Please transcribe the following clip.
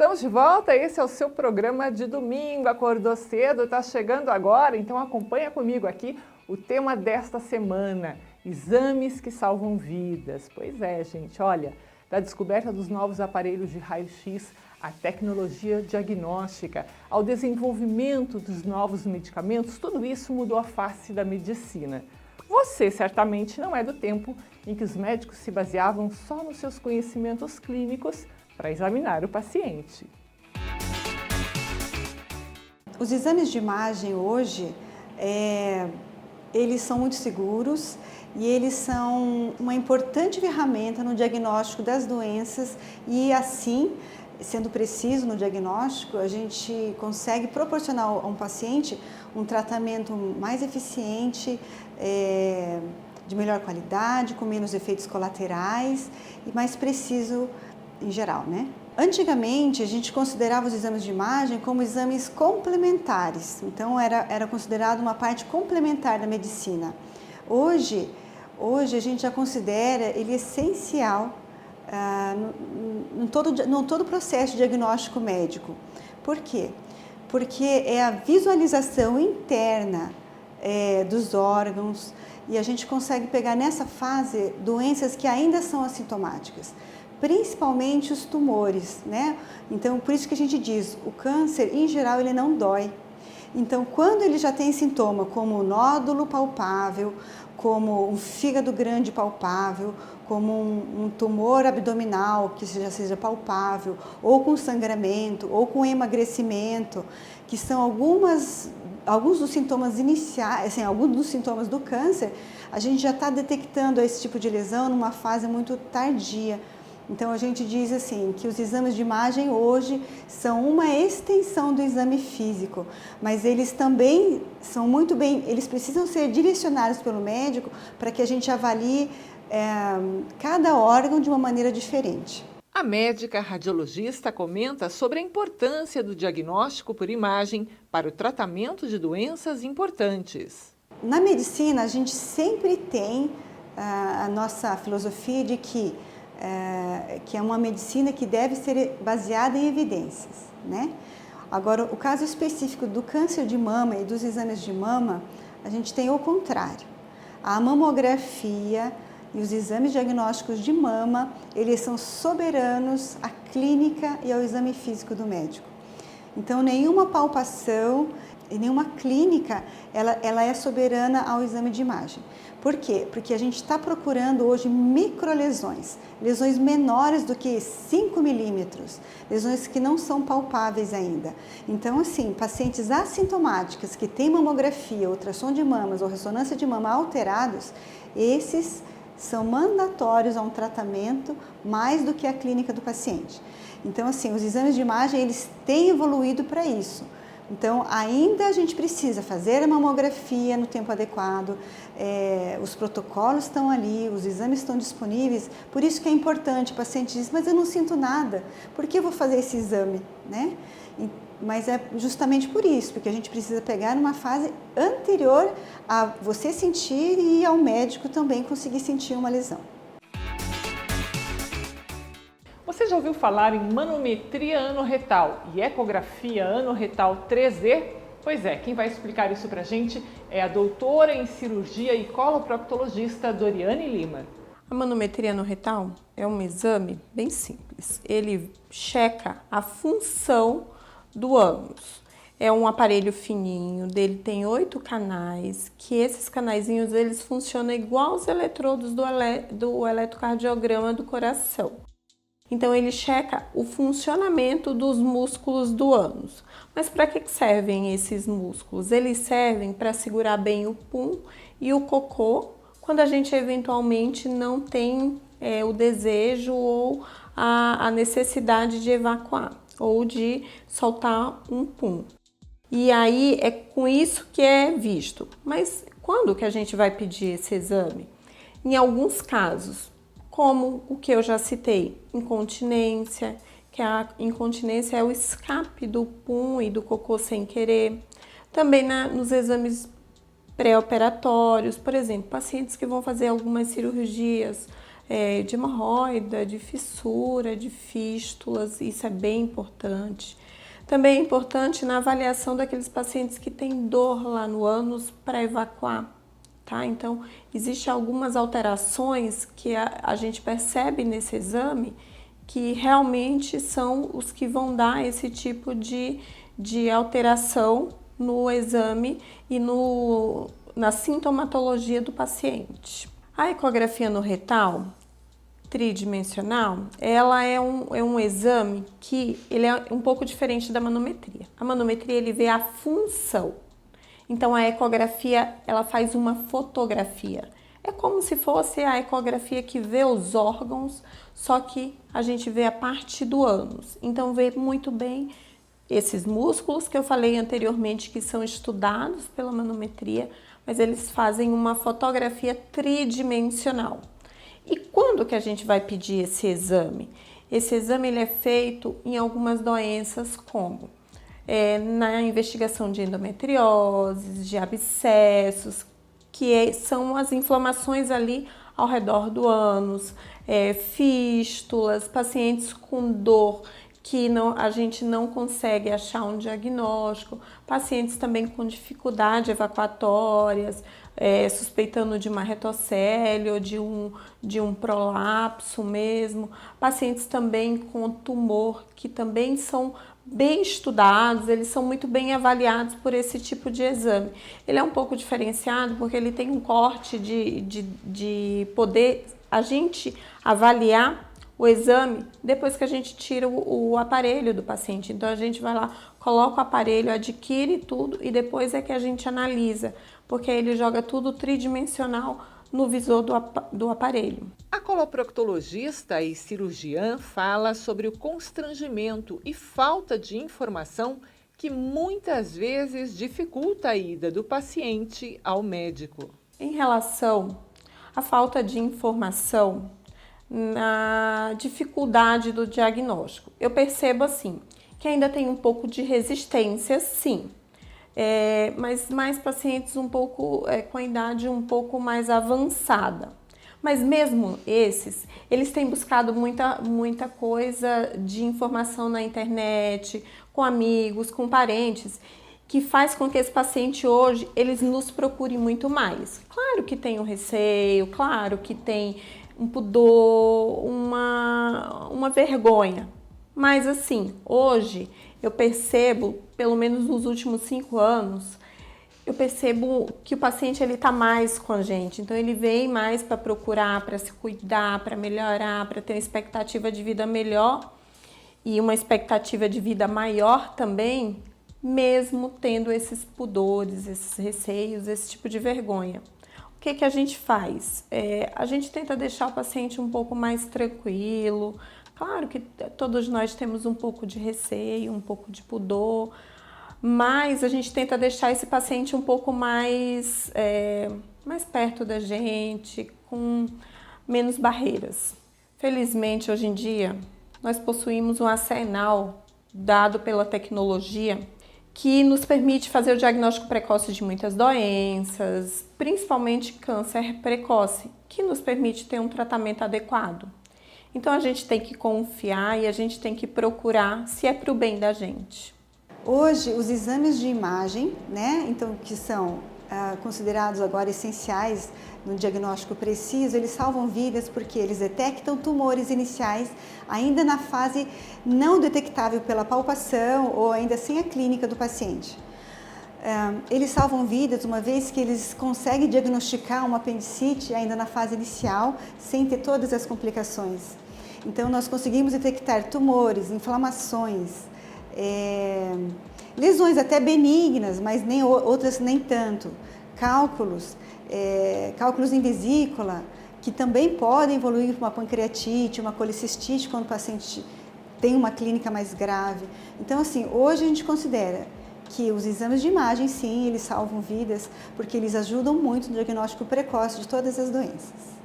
Estamos de volta, esse é o seu programa de domingo, acordou cedo, está chegando agora, então acompanha comigo aqui o tema desta semana, exames que salvam vidas. Pois é, gente, olha, da descoberta dos novos aparelhos de raio-x, à tecnologia diagnóstica, ao desenvolvimento dos novos medicamentos, tudo isso mudou a face da medicina. Você certamente não é do tempo em que os médicos se baseavam só nos seus conhecimentos clínicos para examinar o paciente. Os exames de imagem hoje, eles são muito seguros e eles são uma importante ferramenta no diagnóstico das doenças e assim, sendo preciso no diagnóstico, a gente consegue proporcionar a um paciente um tratamento mais eficiente, de melhor qualidade, com menos efeitos colaterais e mais preciso em geral, né? Antigamente, a gente considerava os exames de imagem como exames complementares, então era considerado uma parte complementar da medicina. Hoje a gente já considera ele essencial no todo o processo diagnóstico médico. Por quê? Porque é a visualização interna dos órgãos e a gente consegue pegar nessa fase doenças que ainda são assintomáticas, principalmente os tumores, né? Então, por isso que a gente diz, o câncer, em geral, ele não dói. Então, quando ele já tem sintoma como um nódulo palpável, como um fígado grande palpável, como um tumor abdominal que já seja palpável, ou com sangramento, ou com emagrecimento, que são alguns dos sintomas iniciais, assim, alguns dos sintomas do câncer, a gente já está detectando esse tipo de lesão numa fase muito tardia. Então a gente diz assim que os exames de imagem hoje são uma extensão do exame físico, mas eles também são muito bem, eles precisam ser direcionados pelo médico para que a gente avalie cada órgão de uma maneira diferente. A médica radiologista comenta sobre a importância do diagnóstico por imagem para o tratamento de doenças importantes. Na medicina a gente sempre tem a nossa filosofia de que é uma medicina que deve ser baseada em evidências, né? Agora, o caso específico do câncer de mama e dos exames de mama, a gente tem o contrário. A mamografia e os exames diagnósticos de mama, eles são soberanos à clínica e ao exame físico do médico. Então, nenhuma palpação e nenhuma clínica, ela é soberana ao exame de imagem. Por quê? Porque a gente está procurando hoje microlesões, lesões menores do que 5 milímetros, lesões que não são palpáveis ainda. Então, assim, pacientes assintomáticas que têm mamografia, ultrassom de mamas ou ressonância de mama alterados, esses são mandatórios a um tratamento mais do que a clínica do paciente. Então, assim, os exames de imagem, eles têm evoluído para isso. Então, ainda a gente precisa fazer a mamografia no tempo adequado, os protocolos estão ali, os exames estão disponíveis, por isso que é importante, o paciente diz, mas eu não sinto nada, por que eu vou fazer esse exame, né? Mas é justamente por isso, porque a gente precisa pegar numa fase anterior a você sentir e ao médico também conseguir sentir uma lesão. Você já ouviu falar em manometria anorretal e ecografia anorretal 3D? Pois é, quem vai explicar isso pra gente é a doutora em cirurgia e coloproctologista Doriane Lima. A manometria anorretal é um exame bem simples. Ele checa a função do ânus. É um aparelho fininho, dele tem 8 canais, que esses canaizinhos eles funcionam igual os eletrodos do eletrocardiograma do coração. Então ele checa o funcionamento dos músculos do ânus. Mas para que servem esses músculos? Eles servem para segurar bem o pum e o cocô quando a gente eventualmente não tem o desejo ou a necessidade de evacuar ou de soltar um pum. E aí é com isso que é visto. Mas quando que a gente vai pedir esse exame? Em alguns casos, como o que eu já citei, incontinência, que a incontinência é o escape do pum e do cocô sem querer. Também nos exames pré-operatórios, por exemplo, pacientes que vão fazer algumas cirurgias de hemorroida, de fissura, de fístulas, isso é bem importante. Também é importante na avaliação daqueles pacientes que têm dor lá no ânus para evacuar, tá? Então, existem algumas alterações que a gente percebe nesse exame que realmente são os que vão dar esse tipo de alteração no exame e na sintomatologia do paciente. A ecografia no retal tridimensional, ela é um exame que ele é um pouco diferente da manometria. A manometria ele vê a função. Então a ecografia ela faz uma fotografia. É como se fosse a ecografia que vê os órgãos, só que a gente vê a parte do ânus. Então vê muito bem esses músculos que eu falei anteriormente que são estudados pela manometria, mas eles fazem uma fotografia tridimensional. E quando que a gente vai pedir esse exame? Esse exame ele é feito em algumas doenças como na investigação de endometriose, de abscessos, que são as inflamações ali ao redor do ânus, fístulas, pacientes com dor que a gente não consegue achar um diagnóstico, pacientes também com dificuldade evacuatórias, suspeitando de uma retocele ou de um prolapso mesmo, pacientes também com tumor, que também são bem estudados, eles são muito bem avaliados por esse tipo de exame. Ele é um pouco diferenciado porque ele tem um corte de poder a gente avaliar o exame depois que a gente tira o aparelho do paciente. Então a gente vai lá, coloca o aparelho, adquire tudo e depois é que a gente analisa, porque aí ele joga tudo tridimensional no visor do aparelho. A coloproctologista e cirurgiã fala sobre o constrangimento e falta de informação que muitas vezes dificulta a ida do paciente ao médico. Em relação à falta de informação, na dificuldade do diagnóstico, eu percebo assim, que ainda tem um pouco de resistência, sim. Mas mais pacientes um pouco com a idade um pouco mais avançada. Mas mesmo esses, eles têm buscado muita coisa de informação na internet, com amigos, com parentes, que faz com que esse paciente hoje, eles nos procurem muito mais. Claro que tem um receio, claro que tem um pudor, uma vergonha. Mas assim, hoje eu percebo, pelo menos nos últimos 5 anos, eu percebo que o paciente ele está mais com a gente. Então ele vem mais para procurar, para se cuidar, para melhorar, para ter uma expectativa de vida melhor e uma expectativa de vida maior também, mesmo tendo esses pudores, esses receios, esse tipo de vergonha. O que a gente faz? A gente tenta deixar o paciente um pouco mais tranquilo. Claro que todos nós temos um pouco de receio, um pouco de pudor, mas a gente tenta deixar esse paciente um pouco mais perto da gente, com menos barreiras. Felizmente, hoje em dia, nós possuímos um arsenal dado pela tecnologia que nos permite fazer o diagnóstico precoce de muitas doenças, principalmente câncer precoce, que nos permite ter um tratamento adequado. Então a gente tem que confiar e a gente tem que procurar se é para o bem da gente. Hoje, os exames de imagem, né, então, que são considerados agora essenciais no diagnóstico preciso, eles salvam vidas porque eles detectam tumores iniciais ainda na fase não detectável pela palpação ou ainda sem a clínica do paciente. Eles salvam vidas uma vez que eles conseguem diagnosticar uma apendicite ainda na fase inicial, sem ter todas as complicações. Então, nós conseguimos detectar tumores, inflamações, lesões até benignas, mas outras nem tanto, cálculos em vesícula, que também podem evoluir para uma pancreatite, uma colicistite, quando o paciente tem uma clínica mais grave. Então, assim, hoje a gente considera que os exames de imagem, sim, eles salvam vidas, porque eles ajudam muito no diagnóstico precoce de todas as doenças.